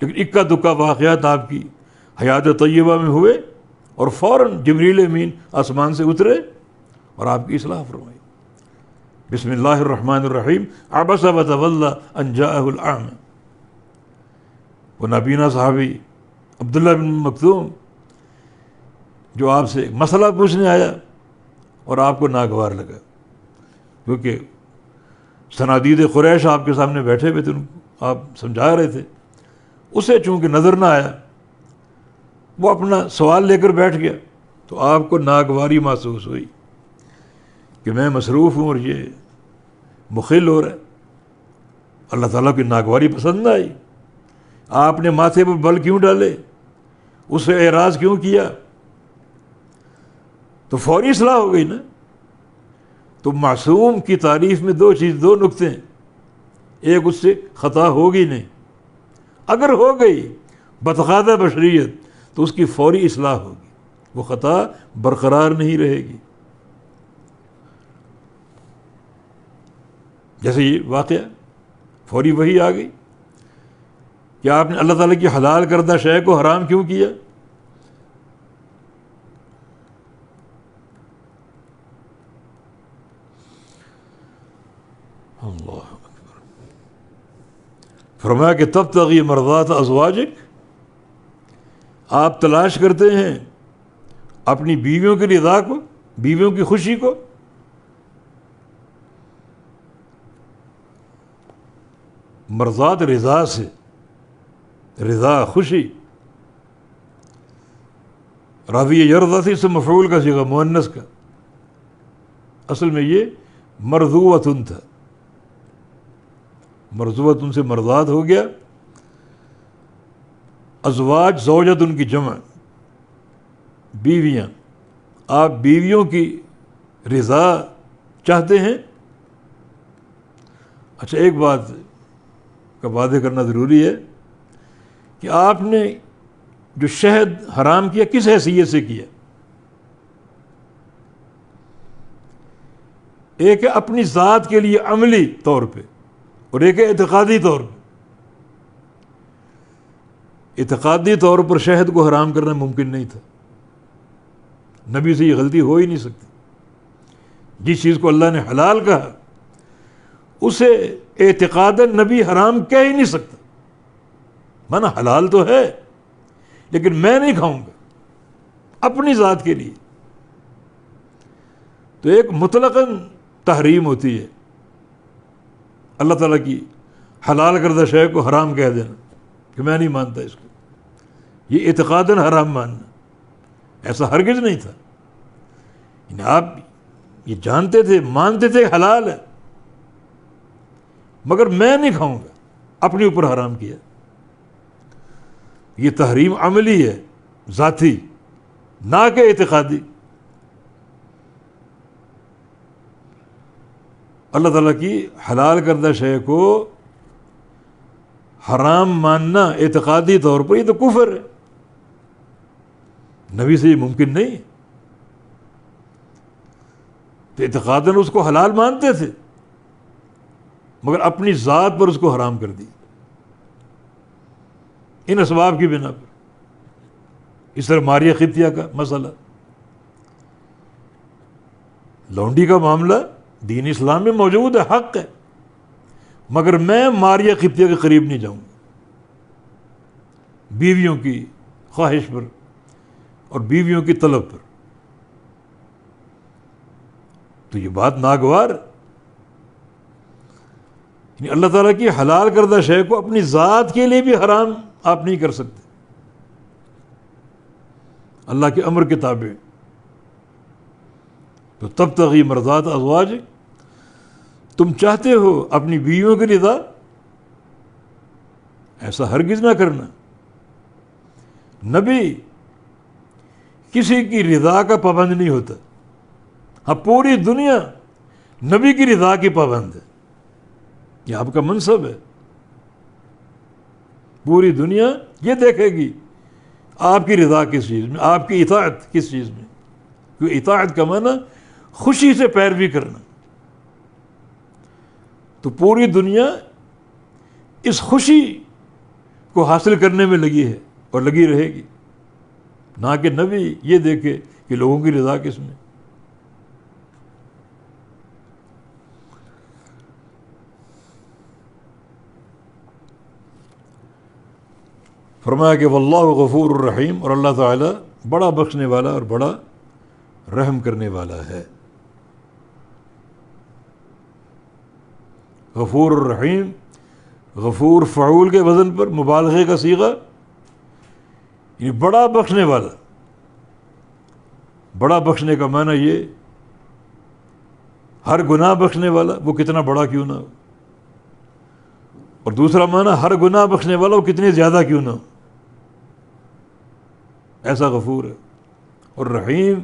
لیکن اکا دکا واقعات آپ کی حیات طیبہ میں ہوئے اور فوراً جبریل امین آسمان سے اترے اور آپ کی اصلاح فرمائی. بسم اللہ الرحمن الرحیم. عبس وتولی ان جاءہ الاعمی. وہ نابینا صحابی عبداللہ بن مکتوم جو آپ سے ایک مسئلہ پوچھنے آیا اور آپ کو ناگوار لگا، کیونکہ صنادید قریش آپ کے سامنے بیٹھے ہوئے تھے، ان کو آپ سمجھا رہے تھے. اسے چونکہ نظر نہ آیا، وہ اپنا سوال لے کر بیٹھ گیا. تو آپ کو ناگواری محسوس ہوئی کہ میں مصروف ہوں اور یہ مخل ہو رہا ہے. اللہ تعالیٰ کی ناگواری پسند نہ آئی. آپ نے ماتھے پر بل کیوں ڈالے، اس سے اعراض کیوں کیا؟ تو فوری اصلاح ہو گئی نا. تو معصوم کی تعریف میں دو نقطے ہیں. ایک، اس سے خطا ہوگی نہیں، اگر ہو گئی بتقاضا بشریت تو اس کی فوری اصلاح ہوگی، وہ خطا برقرار نہیں رہے گی. جیسے یہ واقعہ فوری وہی آ گئی کہ آپ نے اللہ تعالیٰ کی حلال کردہ شے کو حرام کیوں کیا؟ اللہ اکبر. فرمایا کہ تبتغی مرضات ازواجک، آپ تلاش کرتے ہیں اپنی بیویوں کی رضا کو، بیویوں کی خوشی کو. مرضات رضا سے، رضا خوشی. راضی یرضی سے مفعول کا صیغہ مؤنث کا، اصل میں یہ مرضوۃن تھا. مرضوۃن سے مرضات ہو گیا. ازواج زوجتن کی جمع، بیویاں. آپ بیویوں کی رضا چاہتے ہیں. اچھا، ایک بات کا واضح کرنا ضروری ہے کہ آپ نے جو شہد حرام کیا کس حیثیت سے کیا؟ ایک ہے اپنی ذات کے لیے عملی طور پہ، اور ایک ہے اعتقادی طور پہ. اعتقادی طور پر شہد کو حرام کرنا ممکن نہیں تھا. نبی سے یہ غلطی ہو ہی نہیں سکتی. جس چیز کو اللہ نے حلال کہا اسے اعتقاداً نبی حرام کہہ ہی نہیں سکتا. مانا حلال تو ہے لیکن میں نہیں کھاؤں گا اپنی ذات کے لیے. تو ایک مطلقاً تحریم ہوتی ہے، اللہ تعالیٰ کی حلال کردہ شے کو حرام کہہ دینا کہ میں نہیں مانتا اس کو. یہ اعتقاداً حرام ماننا، ایسا ہرگز نہیں تھا. یعنی آپ یہ جانتے تھے، مانتے تھے حلال ہے، مگر میں نہیں کھاؤں گا، اپنے اوپر حرام کیا. یہ تحریم عملی ہے، ذاتی، نہ کہ اعتقادی. اللہ تعالیٰ کی حلال کردہ شے کو حرام ماننا اعتقادی طور پر یہ تو کفر ہے. نبی سے یہ ممکن نہیں. تو اعتقاداً اس کو حلال مانتے تھے مگر اپنی ذات پر اس کو حرام کر دی. ان اسباب کی بنا پر. اس طرح ماریہ قبطیہ کا مسئلہ، لونڈی کا معاملہ دین اسلام میں موجود ہے، حق ہے، مگر میں ماریہ قبطیہ کے قریب نہیں جاؤں گا بیویوں کی خواہش پر اور بیویوں کی طلب پر. تو یہ بات ناگوار. یعنی اللہ تعالیٰ کی حلال کردہ شے کو اپنی ذات کے لیے بھی حرام آپ نہیں کر سکتے اللہ کے امر کے تابع. تو تبتغی مرضات ازواج، تم چاہتے ہو اپنی بیویوں کی رضا، ایسا ہرگز نہ کرنا. نبی کسی کی رضا کا پابند نہیں ہوتا. ہاں پوری دنیا نبی کی رضا کی پابند ہے، یہ آپ کا منصب ہے. پوری دنیا یہ دیکھے گی آپ کی رضا کس چیز میں، آپ کی اطاعت کس چیز میں. کیونکہ اطاعت کا معنی خوشی سے پیروی کرنا. تو پوری دنیا اس خوشی کو حاصل کرنے میں لگی ہے اور لگی رہے گی، نہ کہ نبی یہ دیکھے کہ لوگوں کی رضا کس میں. فرمایا کہ واللہ غفور الرحیم، اور اللہ تعالیٰ بڑا بخشنے والا اور بڑا رحم کرنے والا ہے. غفور الرحیم، غفور فعول کے وزن پر مبالغے کا صیغہ، یعنی بڑا بخشنے والا. بڑا بخشنے کا معنی یہ ہر گناہ بخشنے والا وہ کتنا بڑا کیوں نہ ہو، اور دوسرا معنی ہر گناہ بخشنے والا وہ کتنے زیادہ کیوں نہ ہو، ایسا غفور ہے. اور رحیم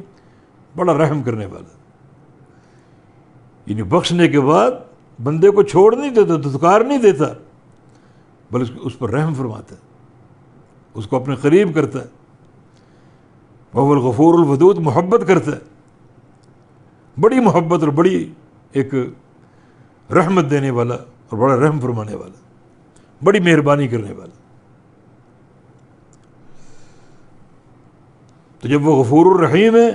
بڑا رحم کرنے والا، یعنی بخشنے کے بعد بندے کو چھوڑ نہیں دیتا، دھتکار نہیں دیتا، بلکہ اس پر رحم فرماتا ہے، اس کو اپنے قریب کرتا ہے. وہو الغفور الودود، محبت کرتا ہے، بڑی محبت اور بڑی ایک رحمت دینے والا اور بڑا رحم فرمانے والا، بڑی مہربانی کرنے والا. تو جب وہ غفور الرحیم ہے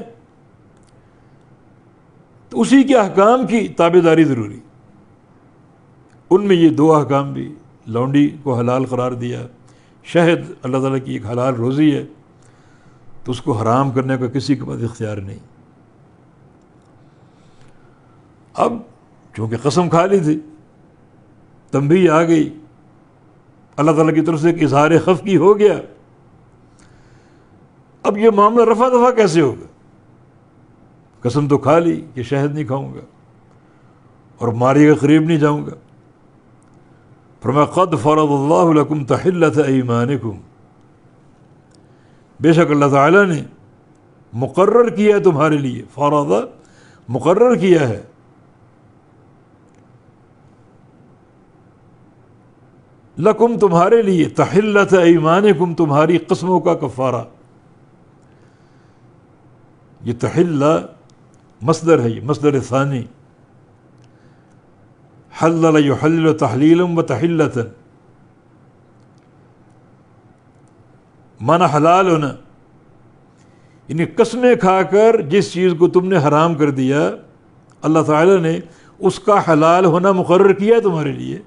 تو اسی کے احکام کی تابع داری ضروری. ان میں یہ دو احکام بھی، لونڈی کو حلال قرار دیا، شہد اللہ تعالیٰ کی ایک حلال روزی ہے تو اس کو حرام کرنے کا کسی کے پاس اختیار نہیں. اب چونکہ قسم کھا لی تھی، تنبیہ آ گئی، اللہ تعالیٰ کی طرف سے ایک اظہار خفگی ہو گیا، اب یہ معاملہ رفع دفع کیسے ہوگا؟ قسم تو کھا لی کہ شہد نہیں کھاؤں گا اور ماری کے قریب نہیں جاؤں گا. فرمایا قد فرض اللہ لکم تحلۃ ایمانکم، بے شک اللہ تعالیٰ نے مقرر کیا ہے تمہارے لیے، فرض مقرر کیا ہے، لکم تمہارے لیے، تحلۃ ایمانکم تمہاری قسموں کا کفارہ. یہ تحلہ مصدر ہے، یہ مصدر ثانی، حلل یحلل تحلیلا و تحلۃ، معنی حلال ہونا، یعنی قسمیں کھا کر جس چیز کو تم نے حرام کر دیا اللہ تعالیٰ نے اس کا حلال ہونا مقرر کیا تمہارے لیے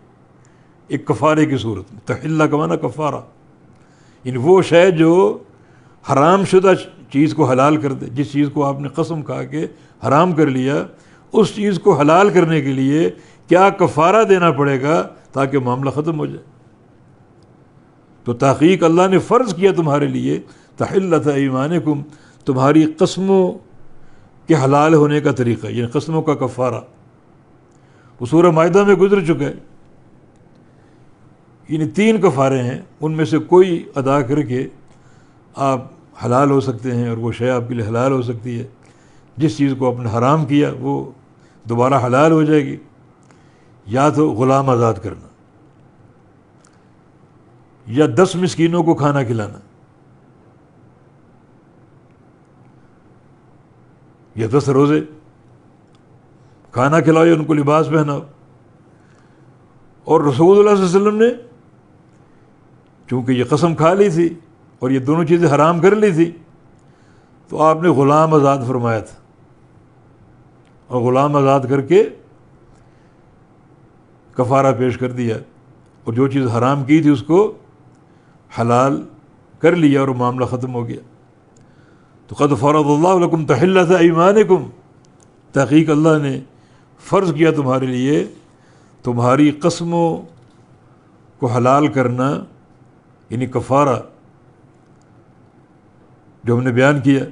ایک کفارے کی صورت میں. تحلہ کا معنی کفارہ، یعنی وہ شے جو حرام شدہ چیز کو حلال کر دے، جس چیز کو آپ نے قسم کھا کے حرام کر لیا، اس چیز کو حلال کرنے کے لیے کیا کفارہ دینا پڑے گا تاکہ معاملہ ختم ہو جائے. تو تحقیق اللہ نے فرض کیا تمہارے لیے تحلۃ ایمانکم، تمہاری قسموں کے حلال ہونے کا طریقہ، یعنی قسموں کا کفارہ. وہ سورہ مائدہ میں گزر چکا ہے. یعنی 3 کفارے ہیں، ان میں سے کوئی ادا کر کے آپ حلال ہو سکتے ہیں اور وہ شے آپ کے لیے حلال ہو سکتی ہے. جس چیز کو آپ نے حرام کیا وہ دوبارہ حلال ہو جائے گی. یا تو غلام آزاد کرنا، یا 10 مسکینوں کو کھانا کھلانا، یا 10 روزے، کھانا کھلاؤ یا ان کو لباس پہناؤ. اور رسول اللہ صلی اللہ علیہ وسلم نے چونکہ یہ قسم کھا لی تھی اور یہ دونوں چیزیں حرام کر لی تھی، تو آپ نے غلام آزاد فرمایا تھا، اور غلام آزاد کر کے کفارہ پیش کر دیا، اور جو چیز حرام کی تھی اس کو حلال کر لیا اور معاملہ ختم ہو گیا۔ تو قد فرض اللہ لکم تحلۃ ایمانکم، تحقیق اللہ نے فرض کیا تمہارے لیے تمہاری قسموں کو حلال کرنا، یعنی کفارہ جو ہم نے بیان کیا،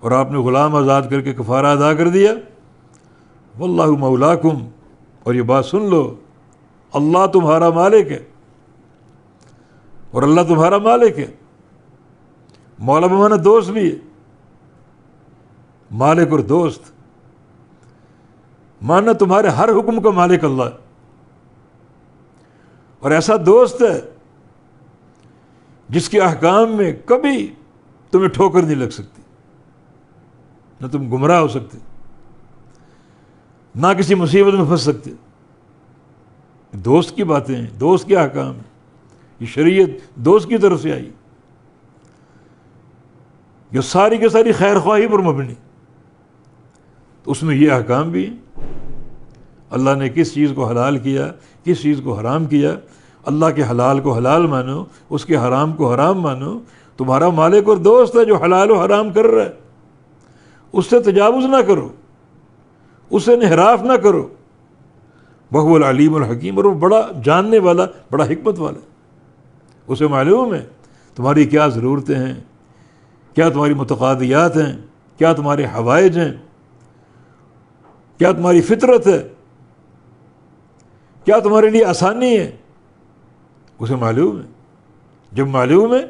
اور آپ نے غلام آزاد کر کے کفارہ ادا کر دیا۔ واللہ مولاکم، اور یہ بات سن لو، اللہ تمہارا مالک ہے، اور اللہ تمہارا مالک ہے۔ مولا بمانا دوست بھی ہے، مالک اور دوست ماننا تمہارے ہر حکم کا مالک اللہ ہے، اور ایسا دوست ہے جس کے احکام میں کبھی تمہیں ٹھوکر نہیں لگ سکتی، نہ تم گمراہ ہو سکتے، نہ کسی مصیبت میں پھنس سکتے۔ دوست کی باتیں ہیں، دوست کے احکام ہیں، یہ شریعت دوست کی طرف سے آئی، یہ ساری کی ساری خیر خواہی پر مبنی، تو اس میں یہ احکام بھی ہیں۔ اللہ نے کس چیز کو حلال کیا، کس چیز کو حرام کیا، اللہ کے حلال کو حلال مانو، اس کے حرام کو حرام مانو۔ تمہارا مالک اور دوست ہے جو حلال و حرام کر رہا ہے، اس سے تجاوز نہ کرو، اس سے انحراف نہ کرو۔ وہو العلیم الحکیم، اور وہ بڑا جاننے والا، بڑا حکمت والا، اسے معلوم ہے تمہاری کیا ضرورتیں ہیں، کیا تمہاری متقاضیات ہیں، کیا تمہارے حوائج ہیں، کیا تمہاری فطرت ہے، کیا تمہارے لیے آسانی ہے، اسے معلوم ہے۔ جب معلوم ہے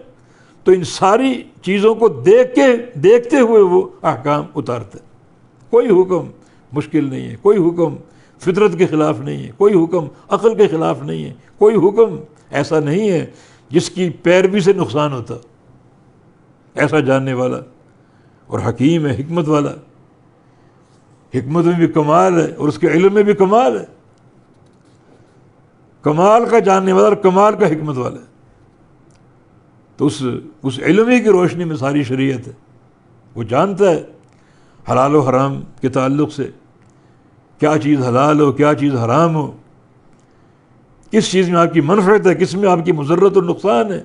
تو ان ساری چیزوں کو دیکھتے ہوئے وہ احکام اتارتا ہے۔ کوئی حکم مشکل نہیں ہے، کوئی حکم فطرت کے خلاف نہیں ہے، کوئی حکم عقل کے خلاف نہیں ہے، کوئی حکم ایسا نہیں ہے جس کی پیروی سے نقصان ہوتا۔ ایسا جاننے والا اور حکیم ہے، حکمت والا، حکمت میں بھی کمال ہے اور اس کے علم میں بھی کمال ہے، کمال کا جاننے والا اور کمال کا حکمت والا ہے۔ تو اس علم ہی کی روشنی میں ساری شریعت ہے، وہ جانتا ہے حلال و حرام کے تعلق سے کیا چیز حلال ہو، کیا چیز حرام ہو، کس چیز میں آپ کی منفعت ہے، کس میں آپ کی مضرت اور نقصان ہے،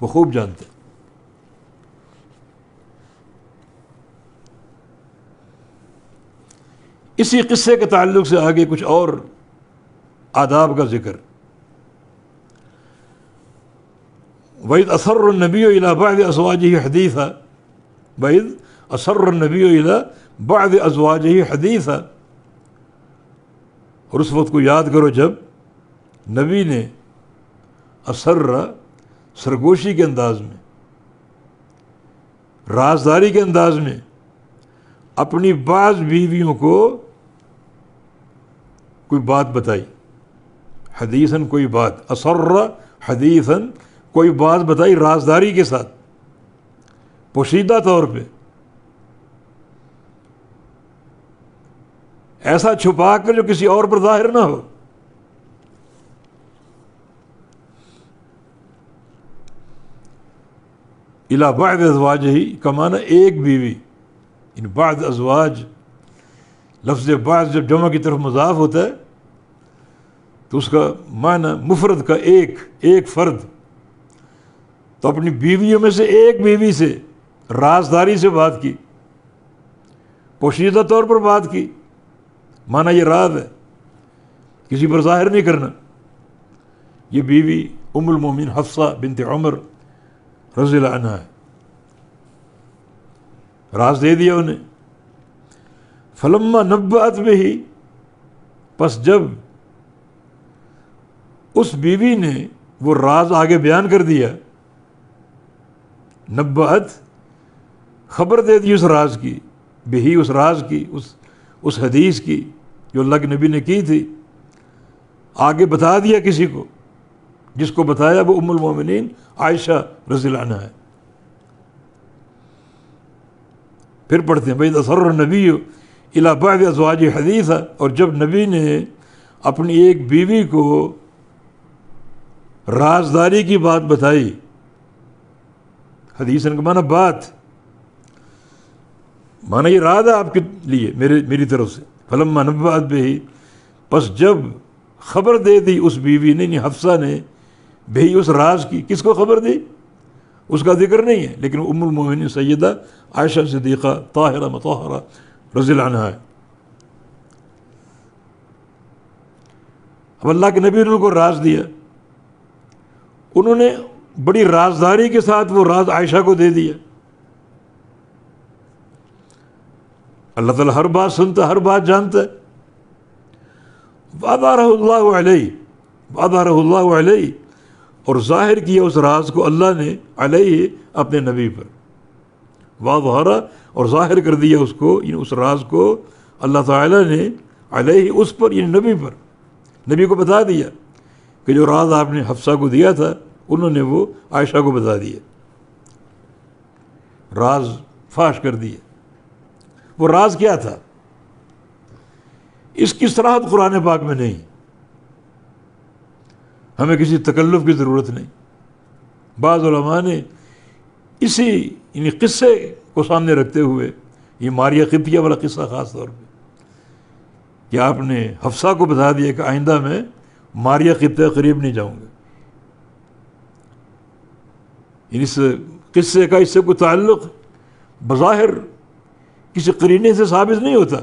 وہ خوب جانتا ہے۔ اسی قصے کے تعلق سے آگے کچھ اور آداب کا ذکر۔ وَإِذْ أَسَرَّ النَّبِيُّ إِلَىٰ بَعْضِ أَزْوَاجِهِ حَدِيثًا، وَإِذْ أَسَرَّ النَّبِيُّ إِلَىٰ بَعْضِ أَزْوَاجِهِ حَدِيثًا، اور اس وقت کو یاد کرو جب نبی نے اسرہ سرگوشی کے انداز میں، رازداری کے انداز میں اپنی بعض بیویوں کو کوئی بات بتائی، حدیثاً کوئی بات، اسرہ حدیثاً کوئی بات بتائی رازداری کے ساتھ، پوشیدہ طور پہ، ایسا چھپا کر جو کسی اور پر ظاہر نہ ہو۔ الی بعض ازواجہ کا معنی ایک بیوی، ان بعض ازواج، لفظ بعض جب جمع کی طرف مضاف ہوتا ہے تو اس کا معنی مفرد کا ایک فرد، تو اپنی بیویوں میں سے ایک بیوی سے رازداری سے بات کی، پوشیدہ طور پر بات کی، معنی یہ راز ہے، کسی پر ظاہر نہیں کرنا۔ یہ بیوی ام المومنین حفصہ بنت عمر رضی اللہ عنہا ہے، راز دے دیا انہیں۔ فلما نبأت بہ، پس جب اس بیوی نے وہ راز آگے بیان کر دیا، نبأت خبر دے دی اس راز کی، بہی اس راز کی، اس حدیث کی جو اللہ کے نبی نے کی تھی، آگے بتا دیا کسی کو، جس کو بتایا وہ ام المومنین عائشہ رضی اللہ عنہا ہے۔ پھر پڑھتے ہیں بَإِذْ أَسَرَّ النَّبِيُّ إِلَىٰ بَعْضِ أَزْوَاجِهِ حَدِيثًا، اور جب نبی نے اپنی ایک بیوی کو رازداری کی بات بتائی. حدیث کا معنی بات، معنی یہ راز ہے آپ کے لیے میری طرف سے. فلما نبأت بہ، پس جب خبر دے دی اس بیوی نے، حفصہ نے، بھئی اس راز کی. کس کو خبر دی؟ اس کا ذکر نہیں ہے، لیکن ام المومنین سیدہ عائشہ صدیقہ طاہرہ مطہرہ رضی اللہ عنہا ہے. اب اللہ کے نبی نے ان کو راز دیا، انہوں نے بڑی رازداری کے ساتھ وہ راز عائشہ کو دے دیا. اللہ تعالیٰ ہر بات سنتا، ہر بات جانتا ہے. وَأَظْهَرَهُ اللَّهُ عَلَيْهِ، وَأَظْهَرَهُ اللَّهُ عَلَيْهِ، اور ظاہر کیا اس راز کو اللہ نے علیہ اپنے نبی پر. وَأَظْهَرَ، اور ظاہر کر دیا اس کو، یعنی اس راز کو اللہ تعالیٰ نے علیہ اس پر، یعنی نبی پر. نبی کو بتا دیا کہ جو راز آپ نے حفصہ کو دیا تھا انہوں نے وہ عائشہ کو بتا دیا، راز فاش کر دیا. وہ راز کیا تھا؟ اس کی صراحت قرآن پاک میں نہیں، ہمیں کسی تکلف کی ضرورت نہیں. بعض علماء نے اسی یعنی قصے کو سامنے رکھتے ہوئے، یہ ماریہ قبطیہ والا قصہ خاص طور پہ، کہ آپ نے حفصہ کو بتا دیا کہ آئندہ میں ماریہ قبطیہ قریب نہیں جاؤں گا. اس قصے کا اس سے کوئی تعلق بظاہر کسی قرینے سے ثابت نہیں ہوتا،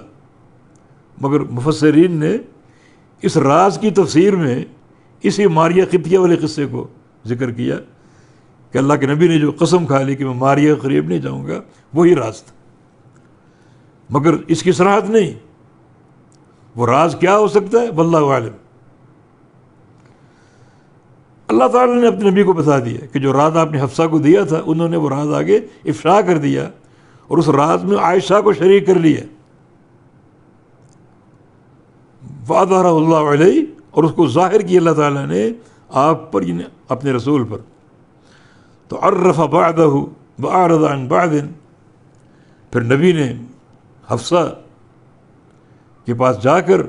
مگر مفسرین نے اس راز کی تفسیر میں اسی ماریہ قبطیہ والے قصے کو ذکر کیا کہ اللہ کے نبی نے جو قسم کھا لی کہ میں ماریہ کے قریب نہیں جاؤں گا، وہی راز تھا. مگر اس کی صراحت نہیں. وہ راز کیا ہو سکتا ہے؟ واللہ عالم. اللہ تعالیٰ نے اپنے نبی کو بتا دیا کہ جو راز آپ نے حفصہ کو دیا تھا، انہوں نے وہ راز آگے افشا کر دیا اور اس راز میں عائشہ کو شریک کر لیا. وَأَظْهَرَهُ اللَّهُ عَلَيْهِ، اور اس کو ظاہر کیا اللہ تعالیٰ نے آپ پر، یعنی اپنے رسول پر. تو عرف بعدہ وأعرض عن بعد، پھر نبی نے حفصہ کے پاس جا کر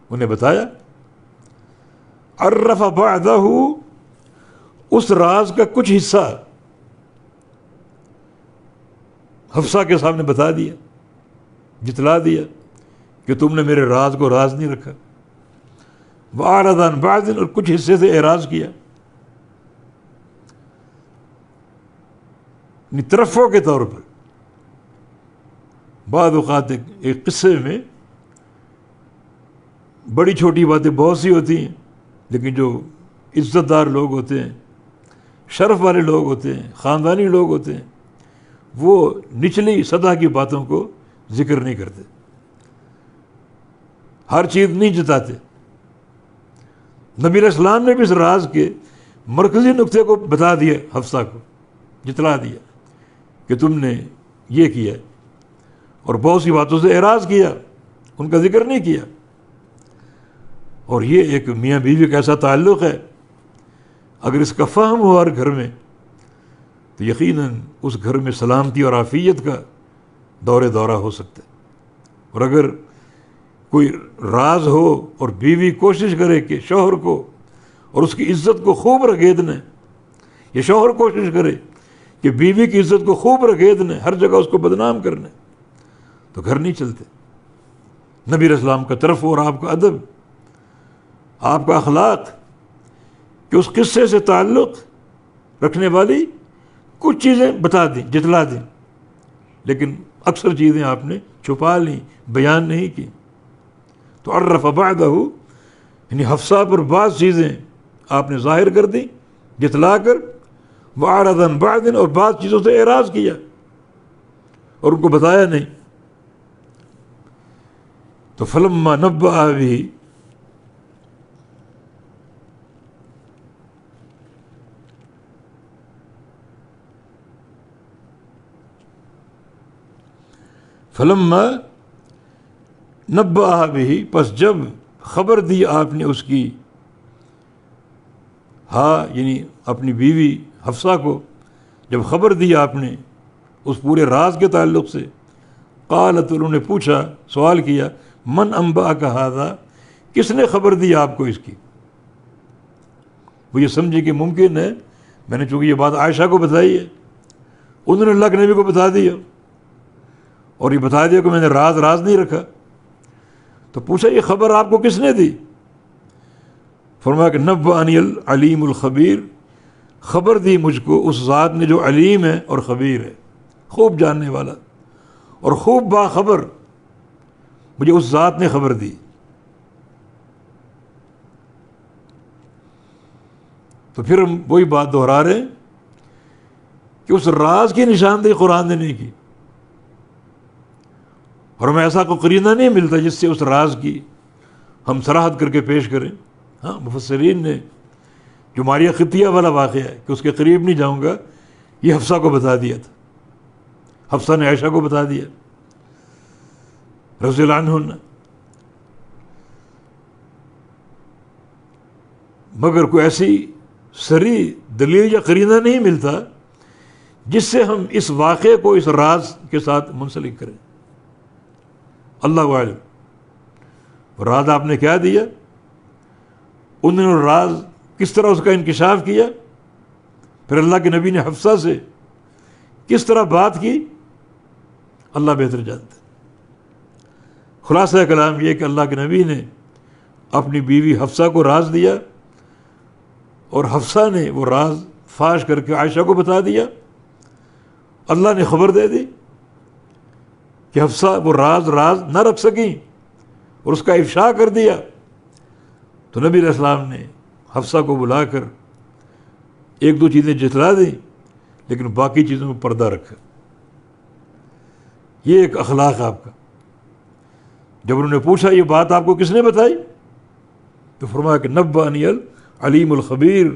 انہیں بتایا. عرف بعدہ، اس راز کا کچھ حصہ حفصہ کے سامنے بتا دیا، جتلا دیا کہ تم نے میرے راز کو راز نہیں رکھا. وأعرض عن بعد، اور کچھ حصے سے اعراض کیا. ترفع کے طور پر بعض اوقات ایک قصے میں بڑی چھوٹی باتیں بہت سی ہوتی ہیں، لیکن جو عزت دار لوگ ہوتے ہیں، شرف والے لوگ ہوتے ہیں، خاندانی لوگ ہوتے ہیں، وہ نچلی سطح کی باتوں کو ذکر نہیں کرتے، ہر چیز نہیں جتاتے. نبی علیہ السلام نے بھی اس راز کے مرکزی نقطے کو بتا دیا، حفصہ کو جتلا دیا کہ تم نے یہ کیا، اور بہت سی باتوں سے اعراض کیا، ان کا ذکر نہیں کیا. اور یہ ایک میاں بیوی کا ایسا تعلق ہے، اگر اس کا فہم ہو ہر گھر میں تو یقیناً اس گھر میں سلامتی اور عافیت کا دورہ ہو سکتا ہے. اور اگر کوئی راز ہو اور بیوی کوشش کرے کہ شوہر کو اور اس کی عزت کو خوب رگیدنے، یا شوہر کوشش کرے کہ بیوی کی عزت کو خوب رگیدنے، ہر جگہ اس کو بدنام کرنے، تو گھر نہیں چلتے. نبی علیہ السلام کا طرف اور آپ کا ادب، آپ کا اخلاق کہ اس قصے سے تعلق رکھنے والی کچھ چیزیں بتا دیں، جتلا دیں، لیکن اکثر چیزیں آپ نے چھپا لیں، بیان نہیں کی. تو عرف بعدہ، یعنی حفصہ پر بعض چیزیں آپ نے ظاہر کر دیں، جتلا کر. وأعرض عن بعد، اور بعض چیزوں سے اعراض کیا اور ان کو بتایا نہیں. تو فلما نبأ بہ، فلما نبأ بہ، پس جب خبر دی آپ نے اس کی، ہاں یعنی اپنی بیوی حفصہ کو جب خبر دی آپ نے اس پورے راز کے تعلق سے، قالت، انہوں نے پوچھا، سوال کیا، من انبأک ھذا، کس نے خبر دی آپ کو اس کی؟ وہ یہ سمجھی کہ ممکن ہے، میں نے چونکہ یہ بات عائشہ کو بتائی ہے، انہوں نے اللہ کے نبی کو بتا دیا، اور یہ بتا دیا کہ میں نے راز نہیں رکھا. تو پوچھا یہ خبر آپ کو کس نے دی؟ فرمایا کہ نبأنی العلیم الخبیر، خبر دی مجھ کو اس ذات نے جو علیم ہے اور خبیر ہے، خوب جاننے والا اور خوب باخبر، مجھے اس ذات نے خبر دی. تو پھر ہم وہی بات دہرا رہے ہیں کہ اس راز کی نشاندہی قرآن نے نہیں کی، اور ہمیں ایسا کوئی قرینہ نہیں ملتا جس سے اس راز کی ہم صراحت کر کے پیش کریں. ہاں، مفسرین نے جو ماریہ خطیہ والا واقعہ ہے کہ اس کے قریب نہیں جاؤں گا، یہ حفصہ کو بتا دیا تھا، حفصہ نے عائشہ کو بتا دیا رضی اللہ عنہ، مگر کوئی ایسی صریح دلیل یا قرینہ نہیں ملتا جس سے ہم اس واقعے کو اس راز کے ساتھ منسلک کریں. اللہ عالم راز آپ نے کیا دیا، انہوں نے راز کس طرح اس کا انکشاف کیا، پھر اللہ کے نبی نے حفصہ سے کس طرح بات کی، اللہ بہتر جانتے. خلاصہ کلام یہ کہ اللہ کے نبی نے اپنی بیوی حفصہ کو راز دیا، اور حفصہ نے وہ راز فاش کر کے عائشہ کو بتا دیا. اللہ نے خبر دے دی کہ حفصہ وہ راز نہ رکھ سکیں اور اس کا افشا کر دیا. تو نبی علیہ السلام نے حفصہ کو بلا کر ایک دو چیزیں جتلا دیں، لیکن باقی چیزوں میں پردہ رکھا. یہ ایک اخلاق آپ کا. جب انہوں نے پوچھا یہ بات آپ کو کس نے بتائی، تو فرمایا کہ نبأنی العلیم الخبیر،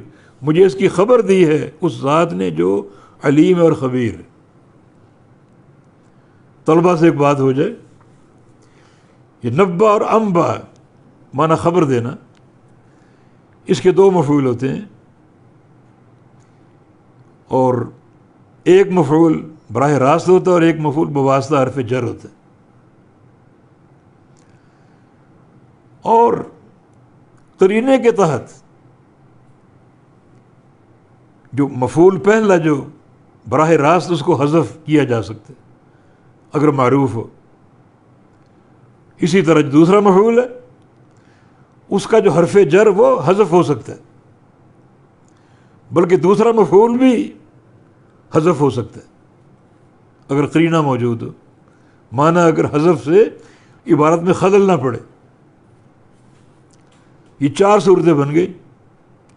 مجھے اس کی خبر دی ہے اس ذات نے جو علیم اور خبیر. طلبہ سے ایک بات ہو جائے، یہ نبا اور انبا معنی خبر دینا، اس کے دو مفعول ہوتے ہیں، اور ایک مفعول براہ راست ہوتا ہے اور ایک مفعول بواسطہ حرف جر ہوتا ہے. اور قرینے کے تحت جو مفعول پہلا جو براہ راست اس کو حذف کیا جا سکتا ہے اگر معروف ہو. اسی طرح جو دوسرا مفعول ہے اس کا جو حرف جر وہ حذف ہو سکتا ہے، بلکہ دوسرا مفعول بھی حذف ہو سکتا ہے اگر قرینہ موجود ہو، معنی اگر حذف سے عبارت میں خلل نہ پڑے. یہ چار صورتیں بن گئی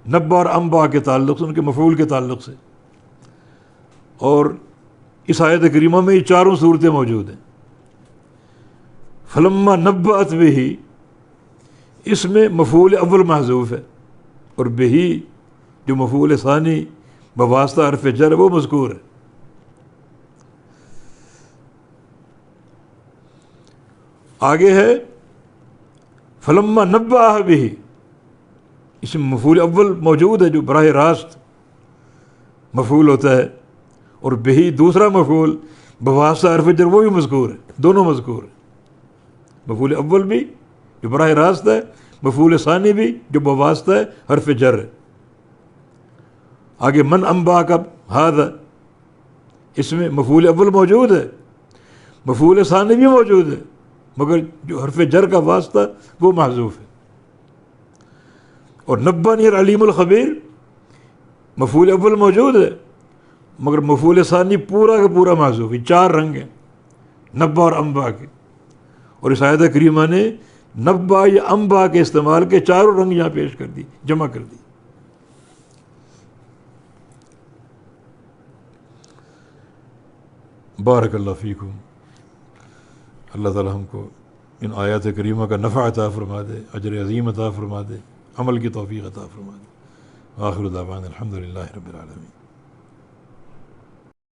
نبا اور انبا کے تعلق سے، ان کے مفعول کے تعلق سے، اور اس آیت کریمہ میں یہ چاروں صورتیں موجود ہیں. فلما نبأت بہ، اس میں مفعول اول محذوف ہے، اور بہ جو مفعول ثانی بواسطہ حرف جر وہ مذکور ہے. آگے ہے فلما نبأہ بہ، اس میں مفعول اول موجود ہے جو براہ راست مفعول ہوتا ہے، اور بہی دوسرا مفعول بواسطہ حرف جر وہ بھی مذکور ہے، دونوں مذکور ہیں. مفعول اول بھی جو براہ راست ہے، مفعول ثانی بھی جو بواسطہ ہے حرف جر ہے. آگے من انبا کا ھذا، اس میں مفعول اول موجود ہے، مفعول ثانی بھی موجود ہے، مگر جو حرف جر کا واسطہ وہ محذوف ہے. اور نبأنی العلیم الخبیر، مفعول اول موجود ہے مگر مفعول ثانی پورا کا پورا محذوف. یہ چار رنگ ہیں نبا اور انبا کے، اور اس آیت کریمہ نے نبا یا انبا کے استعمال کے چاروں رنگ یہاں پیش کر دی، جمع کر دی. بارک اللہ فیکم. اللہ تعالی ہم کو ان آیات کریمہ کا نفع عطا فرما دے، اجر عظیم عطا فرما دے، عمل کی توفیق عطا فرما دے. آخر دعوانا الحمدللہ رب العالمین.